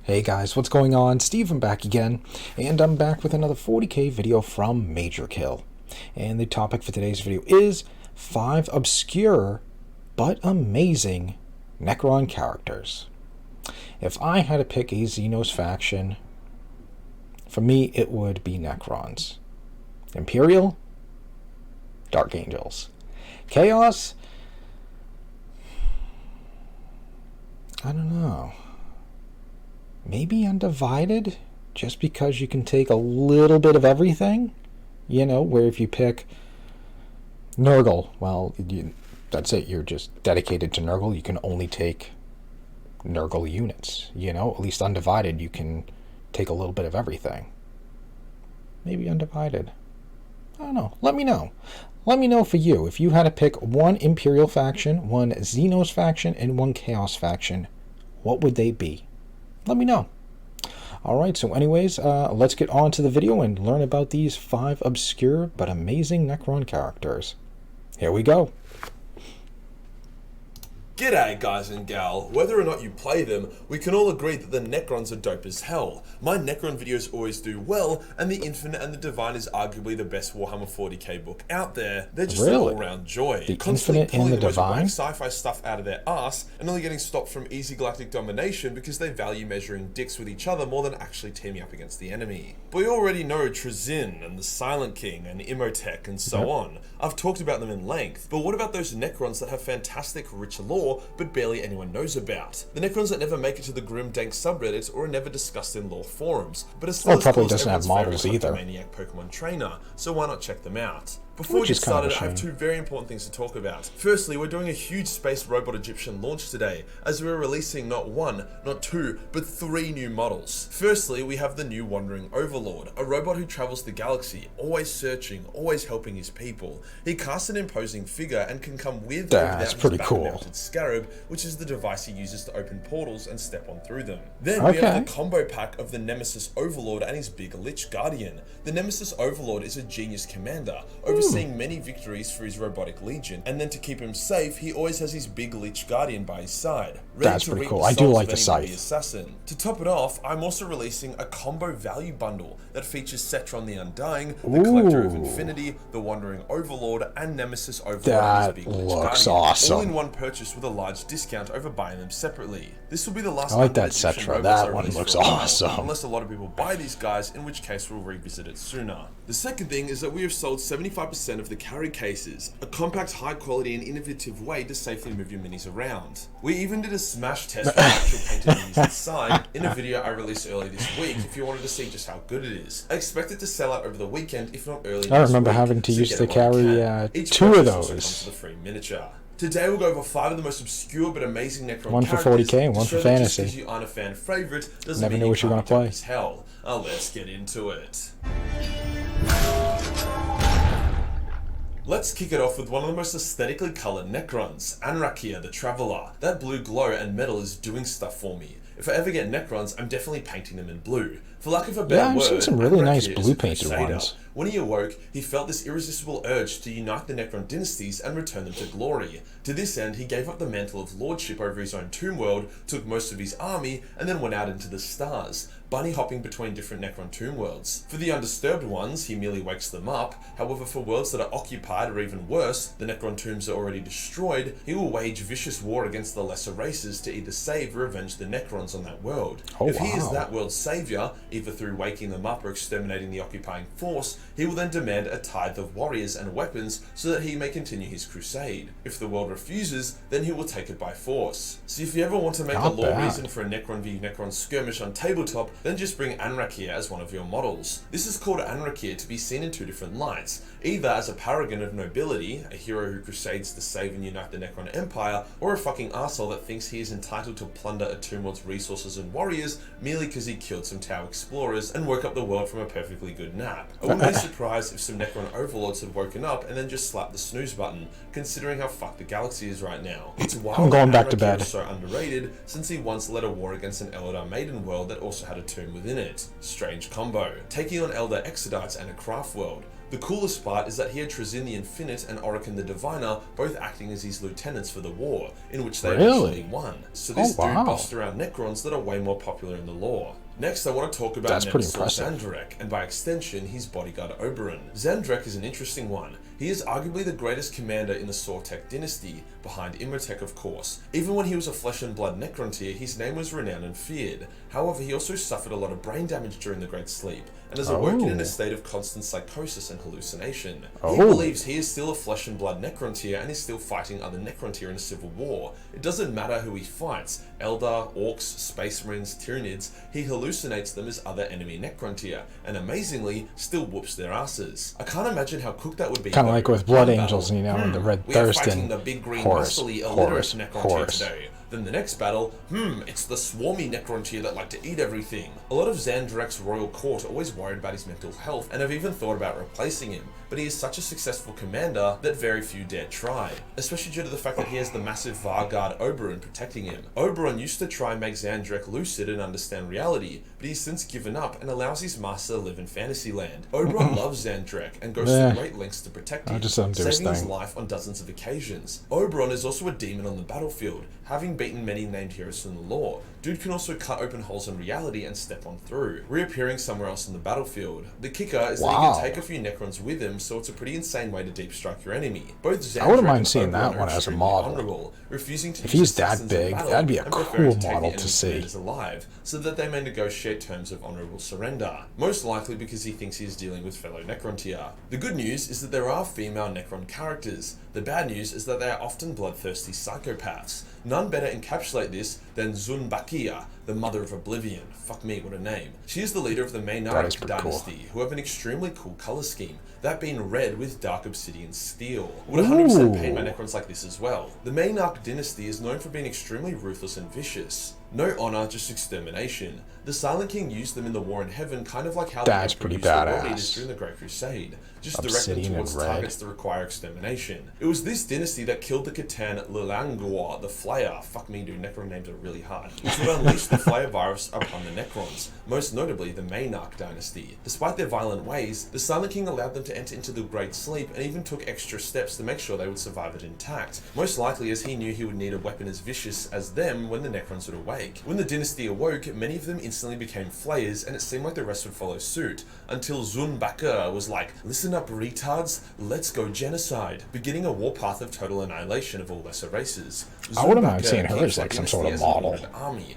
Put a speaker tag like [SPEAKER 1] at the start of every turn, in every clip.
[SPEAKER 1] Hey guys, what's going on? Steven back again, and I'm back with another 40k video from Major Kill. And the topic for today's video is 5 obscure but amazing Necron characters. If I had to pick a Xenos faction, for me it would be Necrons. Imperial, Dark Angels. Chaos, I don't know. Maybe Undivided, just because you can take a little bit of everything. You know, where if you pick Nurgle, well, that's it. You're just dedicated to Nurgle. You can only take Nurgle units. You know, at least Undivided, you can take a little bit of everything. Maybe Undivided. I don't know. Let me know. Let me know for you. If you had to pick one Imperial faction, one Xenos faction, and one Chaos faction, what would they be? Let me know. Alright, so anyways, let's get on to the video and learn about these 5 obscure but amazing Necron characters. Here we go.
[SPEAKER 2] G'day guys and gal, whether or not you play them, we can all agree that the Necrons are dope as hell. My Necron videos always do well, and the Infinite and the Divine is arguably the best Warhammer 40k book out there. They're just an all-round joy.
[SPEAKER 1] The
[SPEAKER 2] Constantly
[SPEAKER 1] Infinite and the Divine?
[SPEAKER 2] sci-fi stuff out of their ass, and only getting stopped from easy galactic domination because they value measuring dicks with each other more than actually teaming up against the enemy. But we already know Trazyn and the Silent King and Imhotep and so on. I've talked about them in length, but what about those Necrons that have fantastic rich lore but barely anyone knows about? The Necrons that never make it to the grim dank subreddits or are never discussed in lore forums, but are still
[SPEAKER 1] probably doesn't have models either.
[SPEAKER 2] Maniac Pokemon trainer, so why not check them out? Before we get started, I have 2 very important things to talk about. Firstly, we're doing a huge space robot Egyptian launch today, as we're releasing not 1, not 2, but 3 new models. Firstly, we have the new Wandering Overlord, a robot who travels the galaxy, always searching, always helping his people. He casts an imposing figure and can come with or without his back-mounted scarab, which is the device he uses to open portals and step on through them. Then we have the combo pack of the Nemesis Overlord and his big Lich Guardian. The Nemesis Overlord is a genius commander, overseeing many victories for his robotic legion, and then to keep him safe, he always has his big Lich Guardian by his side, ready to reap the
[SPEAKER 1] I do like the
[SPEAKER 2] souls of any
[SPEAKER 1] scythe.
[SPEAKER 2] assassin. To top it off, I'm also releasing a combo value bundle that features Setron the Undying, the Collector of Infinity, the Wandering Overlord, and Nemesis Overlord and his big Lich Guardian, all in one purchase with a large discount over buying them separately. This will be the last
[SPEAKER 1] I like that Setron. That one looks awesome.
[SPEAKER 2] Unless a lot of people buy these guys, in which case we'll revisit it sooner. The second thing is that we have sold 75% of the carry cases, a compact, high quality and innovative way to safely move your minis around. We even did a smash test with actual painted minis inside in a video I released earlier this week if you wanted to see just how good it is. I expect it to sell out over the weekend, if not early next week.
[SPEAKER 1] I remember having to use to carry 2 of those.
[SPEAKER 2] Comes with a free miniature. Today we'll go over 5 of the most obscure but amazing Necron
[SPEAKER 1] one for
[SPEAKER 2] characters
[SPEAKER 1] 40k and one for fantasy.
[SPEAKER 2] Just because you aren't a fan favorite doesn't
[SPEAKER 1] Never
[SPEAKER 2] mean
[SPEAKER 1] know
[SPEAKER 2] you
[SPEAKER 1] what you're
[SPEAKER 2] can't
[SPEAKER 1] gonna play.
[SPEAKER 2] as hell. Let's get into it. Let's kick it off with one of the most aesthetically coloured Necrons, Anrakia the Traveller. That blue glow and metal is doing stuff for me. If I ever get Necrons, I'm definitely painting them in blue. For lack of a better word,
[SPEAKER 1] I've seen some really nice
[SPEAKER 2] Anrakia
[SPEAKER 1] blue painted ones.
[SPEAKER 2] When he awoke, he felt this irresistible urge to unite the Necron dynasties and return them to glory. To this end, he gave up the mantle of lordship over his own tomb world, took most of his army, and then went out into the stars, bunny hopping between different Necron tomb worlds. For the undisturbed ones, he merely wakes them up. However, for worlds that are occupied or even worse, the Necron tombs are already destroyed, he will wage vicious war against the lesser races to either save or avenge the Necrons on that world. If he is that world's savior, either through waking them up or exterminating the occupying force, he will then demand a tithe of warriors and weapons so that he may continue his crusade. If the world refuses, then he will take it by force. So if you ever want to make a lore reason for a Necron v Necron skirmish on tabletop, then just bring Anrakia as one of your models. This is called Anrakia to be seen in 2 different lights, either as a paragon of nobility, a hero who crusades to save and unite the Necron Empire, or a fucking arsehole that thinks he is entitled to plunder a tomb world's resources and warriors merely because he killed some Tau explorers and woke up the world from a perfectly good nap. I wouldn't be surprised if some Necron overlords had woken up and then just slapped the snooze button, considering how fucked the galaxy is right now. It's wild
[SPEAKER 1] I'm going back to bed.
[SPEAKER 2] Is so underrated since he once led a war against an Eldar maiden world that also had a tomb within it. Strange combo. Taking on Elder Exodites and a craft world. The coolest part is that he had Trazyn the Infinite and Orican the Diviner both acting as his lieutenants for the war, in which they eventually won. So this dude bossed around Necrons that are way more popular in the lore. Next, I want to talk about Nemesis Zandrek, and by extension, his bodyguard Oberon. Zandrek is an interesting one. He is arguably the greatest commander in the Sortek dynasty, behind Imhotep of course. Even when he was a flesh and blood Necrontyr, his name was renowned and feared. However, he also suffered a lot of brain damage during the Great Sleep, and is awoken in a state of constant psychosis and hallucination. He believes he is still a flesh and blood Necrontyr and is still fighting other Necrontyr in a civil war. It doesn't matter who he fights, Eldar, Orcs, Space Marines, Tyranids, he hallucinates them as other enemy Necrontyr, and amazingly, still whoops their asses. I can't imagine how cooked that would be.
[SPEAKER 1] Kind of like with Blood Angels, you know, and the Red Thurston.
[SPEAKER 2] We are fighting the big green muscly illiterate Necrontyr today. Then the next battle, it's the swarmy Necrontyr that like to eat everything. A lot of Zandrek's royal court are always worried about his mental health and have even thought about replacing him, but he is such a successful commander that very few dare try, especially due to the fact that he has the massive Varguard Oberon protecting him. Oberon used to try and make Zandrek lucid and understand reality, but he's since given up and allows his master to live in Fantasyland. Oberon loves Zandrek and goes to great lengths to protect him, saving his life on dozens of occasions. Oberon is also a demon on the battlefield, having beaten many named heroes in the lore. Dude can also cut open holes in reality and step on through, reappearing somewhere else in the battlefield. The kicker is that he can take a few Necrons with him, so it's a pretty insane way to deep strike your enemy. Both Zandrek I wouldn't mind seeing that one as a model. Refusing to
[SPEAKER 1] if he's that big, that'd be a cool model to see.
[SPEAKER 2] Alive, so that they may negotiate terms of honorable surrender, most likely because he thinks he is dealing with fellow Necrontyr. The good news is that there are female Necron characters. The bad news is that they are often bloodthirsty psychopaths. None better encapsulate this than Zunbakia, the Mother of Oblivion. Fuck me, what a name. She is the leader of the Maynard dynasty, who have an extremely cool colour scheme, that being red with dark obsidian steel. Would 100% paint my Necrons like this as well. The Maynard dynasty is known for being extremely ruthless and vicious. No honor, just extermination. The Silent King used them in the War in Heaven, kind of like how
[SPEAKER 1] that's pretty badass
[SPEAKER 2] during the Great Crusade. Just direct them towards targets that require extermination. It was this dynasty that killed the Catan Lilangor, the Flayer. Fuck me, dude, Necron names are really hard. Which would unleash the Flayer virus upon the Necrons, most notably the Maynard dynasty. Despite their violent ways, the Silent King allowed them to enter into the Great Sleep and even took extra steps to make sure they would survive it intact. Most likely as he knew he would need a weapon as vicious as them when the Necrons would awake. When the dynasty awoke, many of them instantly became Flayers, and it seemed like the rest would follow suit, until Zunbaka was like, listen up retards, let's go genocide, beginning a warpath of total annihilation of all lesser races.
[SPEAKER 1] I wouldn't mind seeing her as like some sort of model.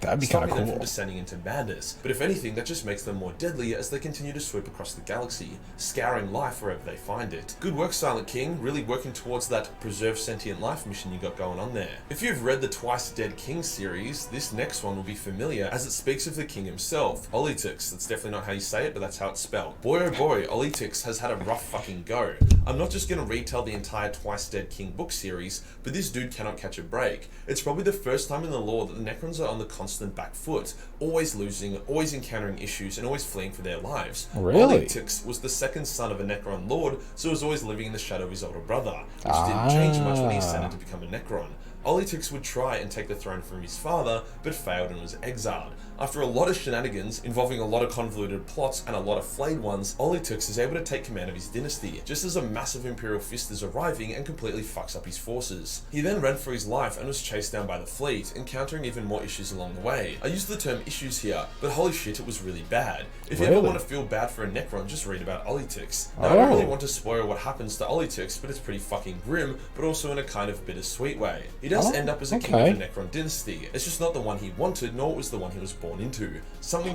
[SPEAKER 1] That'd be kind of cool.
[SPEAKER 2] Them from descending into madness, but if anything, that just makes them more deadly as they continue to sweep across the galaxy, scouring life wherever they find it. Good work, Silent King, really working towards that preserve sentient life mission you got going on there. If you've read the Twice Dead King series, this next one will be familiar as it speaks of the king himself, Olytix. That's definitely not how you say it, but that's how it's spelled. Boy oh boy, Olytix has had a rough fucking go. I'm not just gonna retell the entire Twice Dead King book series, but this dude cannot catch a break. It's probably the first time in the lore that the Necrons are on the constant back foot, always losing, always encountering issues, and always fleeing for their lives.
[SPEAKER 1] Really?
[SPEAKER 2] Olytix was the second son of a Necron lord, so was always living in the shadow of his older brother, which didn't change much when he ascended to become a Necron. Olytix would try and take the throne from his father, but failed and was exiled. After a lot of shenanigans, involving a lot of convoluted plots and a lot of flayed ones, Olytix is able to take command of his dynasty, just as a massive imperial fist is arriving and completely fucks up his forces. He then ran for his life and was chased down by the fleet, encountering even more issues along the way. I use the term issues here, but holy shit, it was really bad. If you ever want to feel bad for a Necron, just read about Olytix. Now, I don't really want to spoil what happens to Olytix, but it's pretty fucking grim, but also in a kind of bittersweet way. He does end up as a king of the Necron dynasty. It's just not the one he wanted, nor was the one he was born into. Something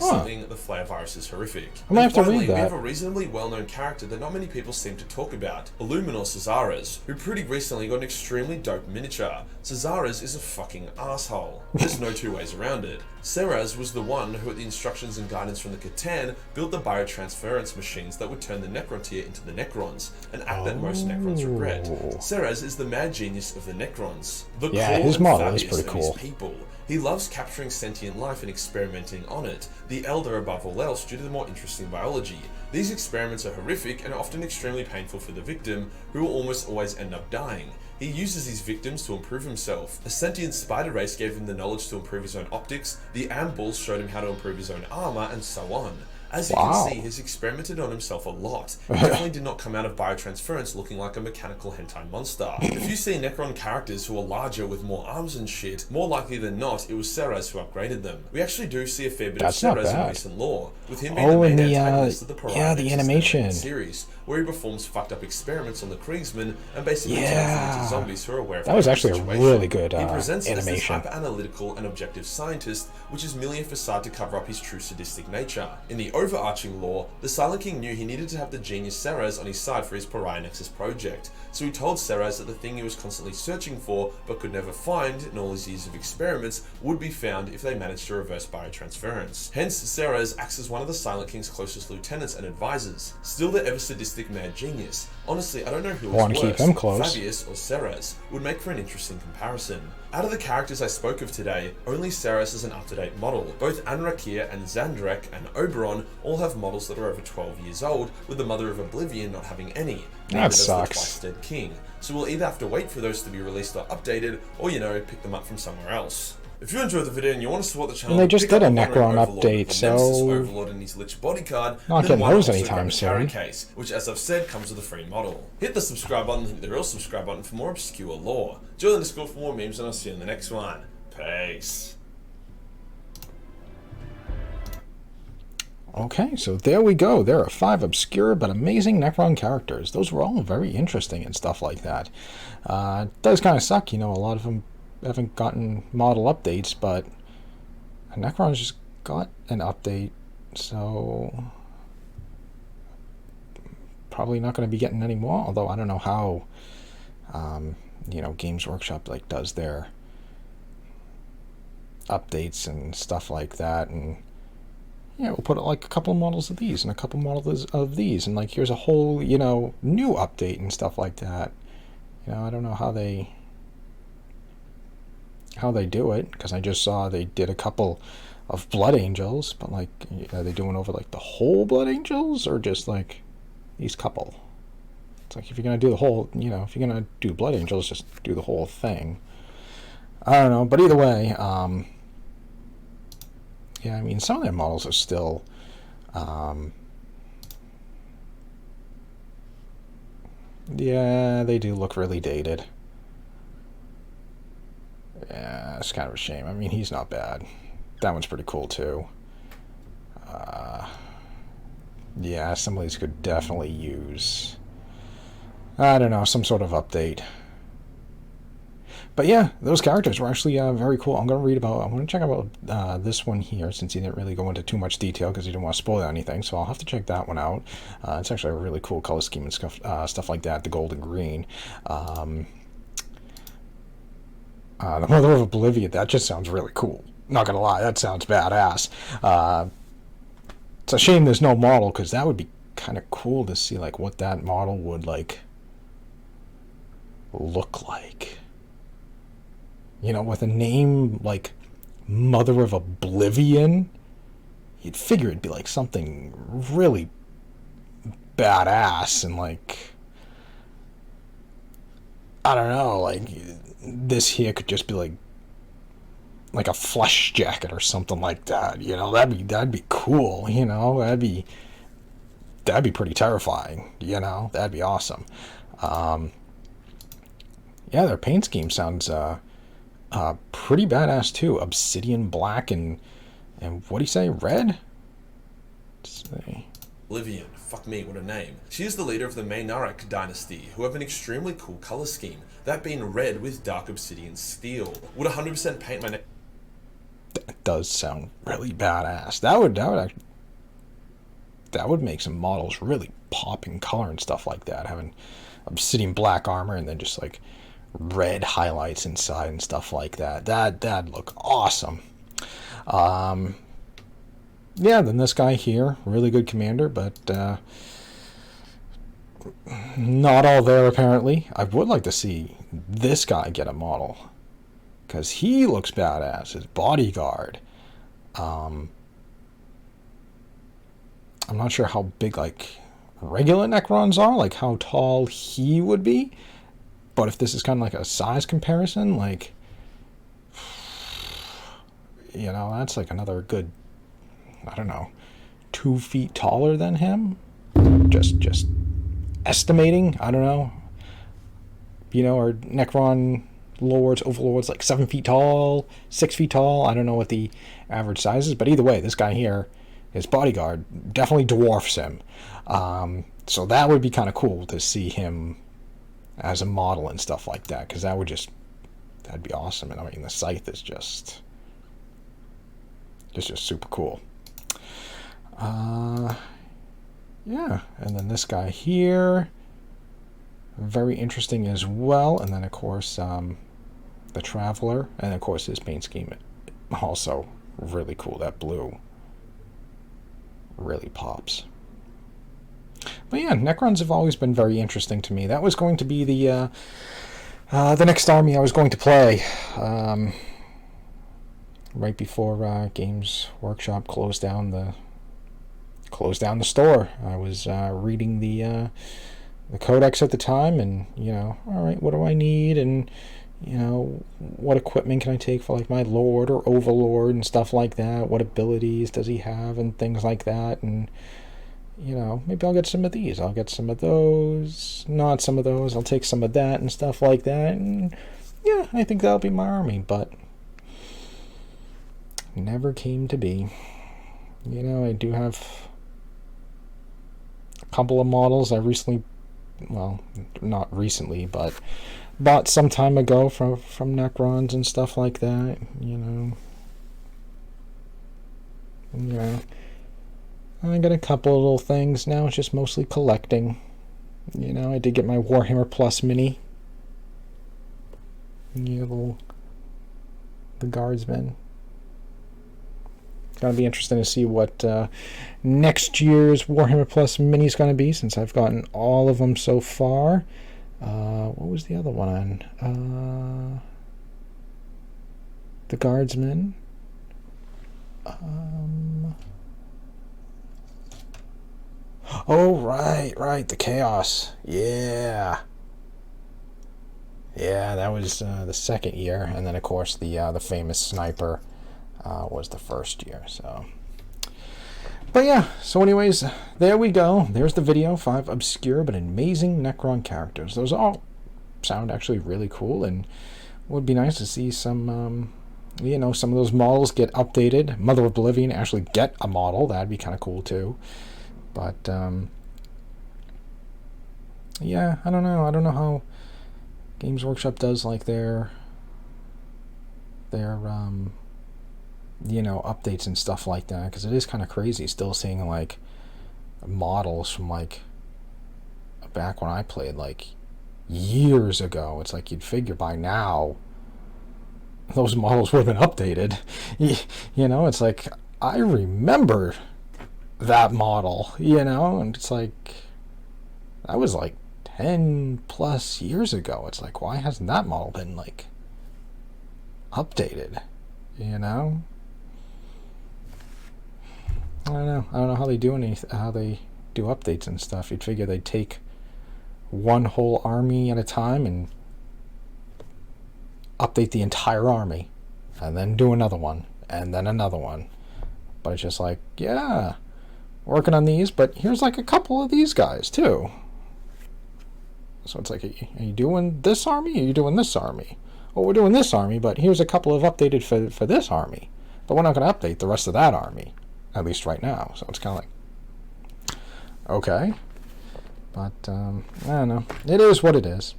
[SPEAKER 2] the Flayer virus is horrific.
[SPEAKER 1] I might have to read that.
[SPEAKER 2] We have a reasonably well-known character that not many people seem to talk about, Illuminor Caesarez, who pretty recently got an extremely dope miniature. Caesarez is a fucking asshole. There's no two ways around it. Ceres was the one who, at the instructions and guidance from the Catan, built the biotransference machines that would turn the Necrontyr into the Necrons, an act that most Necrons regret. Ceres is the mad genius of the Necrons.
[SPEAKER 1] His model is pretty cool.
[SPEAKER 2] People. He loves capturing sentient life and experimenting on it, the Elder above all else due to the more interesting biology. These experiments are horrific and often extremely painful for the victim, who will almost always end up dying. He uses his victims to improve himself. A sentient spider race gave him the knowledge to improve his own optics, the Ambuls showed him how to improve his own armor, and so on. As you can
[SPEAKER 1] Wow.
[SPEAKER 2] see, he's experimented on himself a lot. He definitely did not come out of biotransference looking like a mechanical hentai monster. If you see Necron characters who are larger with more arms and shit, more likely than not, it was Ceres who upgraded them. We actually do see a fair bit
[SPEAKER 1] That's
[SPEAKER 2] of
[SPEAKER 1] not
[SPEAKER 2] Ceres in
[SPEAKER 1] bad.
[SPEAKER 2] recent lore, with him being the
[SPEAKER 1] Oh,
[SPEAKER 2] main
[SPEAKER 1] and the
[SPEAKER 2] antagonist of the Pariah
[SPEAKER 1] the
[SPEAKER 2] Nexus
[SPEAKER 1] animation
[SPEAKER 2] animated series, where he performs fucked up experiments on the Kriegsmen and basically turns them
[SPEAKER 1] Yeah.
[SPEAKER 2] into zombies who are aware of
[SPEAKER 1] That was
[SPEAKER 2] their
[SPEAKER 1] actually a
[SPEAKER 2] situation.
[SPEAKER 1] really good
[SPEAKER 2] He presents as this
[SPEAKER 1] animation.
[SPEAKER 2] hyper-analytical and objective scientist, which is merely a facade to cover up his true sadistic nature. In the overarching lore, the Silent King knew he needed to have the genius Ceres on his side for his Pariah Nexus project, so he told Ceres that the thing he was constantly searching for but could never find in all his years of experiments would be found if they managed to reverse biotransference. Hence, Ceres acts as one of the Silent King's closest lieutenants and advisors. Still the ever-sadistic mad genius. Honestly, I don't know who is
[SPEAKER 1] Want to
[SPEAKER 2] worse,
[SPEAKER 1] keep him close.
[SPEAKER 2] Fabius or Ceres, would make for an interesting comparison. Out of the characters I spoke of today, only Ceres is an up-to-date model. Both Anrakir and Xandrek and Oberon all have models that are over 12 years old, with the Mother of Oblivion not having any.
[SPEAKER 1] That
[SPEAKER 2] does
[SPEAKER 1] sucks.
[SPEAKER 2] The twice-dead king. So we'll either have to wait for those to be released or updated, or pick them up from somewhere else. If you enjoyed the video and you want to support the channel,
[SPEAKER 1] And they just
[SPEAKER 2] pick
[SPEAKER 1] did
[SPEAKER 2] up
[SPEAKER 1] a
[SPEAKER 2] the
[SPEAKER 1] Necron
[SPEAKER 2] Overlord
[SPEAKER 1] update,
[SPEAKER 2] with the Nemesis
[SPEAKER 1] so
[SPEAKER 2] Overlord and his Lich bodyguard,
[SPEAKER 1] not
[SPEAKER 2] and then
[SPEAKER 1] getting
[SPEAKER 2] why not
[SPEAKER 1] those
[SPEAKER 2] also
[SPEAKER 1] anytime
[SPEAKER 2] grab a
[SPEAKER 1] soon.
[SPEAKER 2] carry case, which as I've said comes with a free model. Hit the subscribe button, hit the real subscribe button for more obscure lore. Join the Discord for more memes and I'll see you in the next one. Peace.
[SPEAKER 1] Okay, so there we go. There are 5 obscure but amazing Necron characters. Those were all very interesting and stuff like that. It does kind of suck, a lot of them haven't gotten model updates, but Necron's just got an update, so probably not going to be getting any more, although I don't know how, Games Workshop does their updates and stuff like that, and we'll put a couple of models of these and a couple models of these, and here's a whole new update and stuff like that. I don't know how they do it, because I just saw they did a couple of Blood Angels, but are they doing over the whole Blood Angels or just these couple? It's if you're gonna do the whole, if you're gonna do Blood Angels, just do the whole thing. I don't know, but either way, yeah, I mean, some of their models are still, yeah, they do look really dated. Yeah, it's kind of a shame. I mean, he's not bad. That one's pretty cool, too. Yeah, some of these could definitely use, I don't know, some sort of update. But yeah, those characters were actually very cool. I'm going to check out this one here, since he didn't really go into too much detail because he didn't want to spoil anything, so I'll have to check that one out. It's actually a really cool color scheme and stuff like that, the gold and green. The Mother of Oblivion, that just sounds really cool. Not going to lie, that sounds badass. It's a shame there's no model, because that would be kind of cool to see what that model would look like. With a name like Mother of Oblivion, you'd figure it'd be something really badass, and I don't know, this here could just be like a flesh jacket or something like that. That'd be cool. That'd be pretty terrifying. That'd be awesome. Yeah, their paint scheme sounds pretty badass too. Obsidian black and what do you say, red? Let's see.
[SPEAKER 2] Oblivion, fuck me, what a name. She is the leader of the Maynarak dynasty, who have an extremely cool colour scheme, that being red with dark obsidian steel. Would 100% paint my neck.
[SPEAKER 1] That does sound really badass. That would make some models really pop in color and stuff like that, having obsidian black armor and then just red highlights inside and stuff like that. That'd look awesome. Yeah, then this guy here, really good commander, but not all there apparently. I would like to see this guy get a model, because he looks badass. His bodyguard. I'm not sure how big regular Necrons are, how tall he would be. But if this is kind of a size comparison, that's another good, I don't know, 2 feet taller than him. Just estimating. I don't know. Our Necron lords, overlords, like 7 feet tall, 6 feet tall. I don't know what the average size is, but either way, this guy here, his bodyguard, definitely dwarfs him. So that would be kind of cool to see him as a model and stuff like that, because that'd be awesome. And I mean, the scythe is just super cool. Yeah, and then this guy here, very interesting as well. And then of course the Traveler, and of course his paint scheme also really cool. That blue really pops. But yeah, Necrons have always been very interesting to me. That was going to be the next army I was going to play. Right before Games Workshop closed down the store. I was reading the codex at the time, and all right, what do I need, and what equipment can I take for like my lord or overlord and stuff like that? What abilities does he have and things like that? And maybe I'll get some of these, I'll get some of those, not some of those, I'll take some of that and stuff like that. And yeah, I think that'll be my army, but never came to be. I do have a couple of models I recently, well, not recently, but bought some time ago from Necrons and stuff like that. I got a couple of little things now. It's just mostly collecting. I did get my Warhammer Plus mini. The guardsman. It's going to be interesting to see what next year's Warhammer Plus mini is going to be, since I've gotten all of them so far. What was the other one on? The guardsman. Oh, right, the Chaos. Yeah, that was the second year, and then of course the famous Sniper was the first year. So, but yeah. So, anyways, there we go. There's the video. 5 obscure but amazing Necron characters. Those all sound actually really cool, and it would be nice to see some, some of those models get updated. Mother of Oblivion actually get a model. That'd be kind of cool too. But yeah, I don't know. I don't know how Games Workshop does like their updates and stuff like that, because it is kind of crazy still seeing like models from like back when I played like years ago. It's like you'd figure by now those models would have been updated. It's like I remember that model, and it's like that was like 10 plus years ago. It's like, why hasn't that model been like updated? I don't know how they do updates and stuff. You'd figure they'd take one whole army at a time and update the entire army, and then do another one, and then another one. But it's just like, yeah, working on these, but here's like a couple of these guys too. So it's like, are you doing this army, or are you doing this army? Well, we're doing this army, but here's a couple of updated for this army, but we're not going to update the rest of that army, at least right now. So it's kind of like, okay, but I don't know, it is what it is.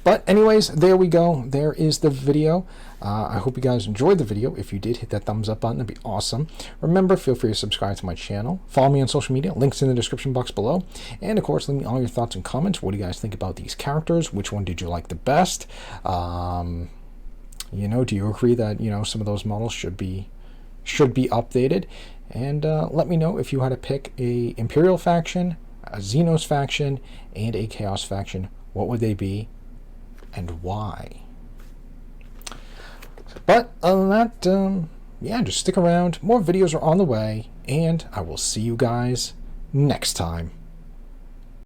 [SPEAKER 1] But anyways, there we go. There is the video. I hope you guys enjoyed the video. If you did, hit that thumbs up button. That'd be awesome. Remember, feel free to subscribe to my channel. Follow me on social media. Links in the description box below. And of course, leave me all your thoughts and comments. What do you guys think about these characters? Which one did you like the best? Do you agree that some of those models should be updated? And let me know if you had to pick a Imperial faction, a Xenos faction, and a Chaos faction. What would they be, and why? But other than that, yeah, just stick around. More videos are on the way, and I will see you guys next time.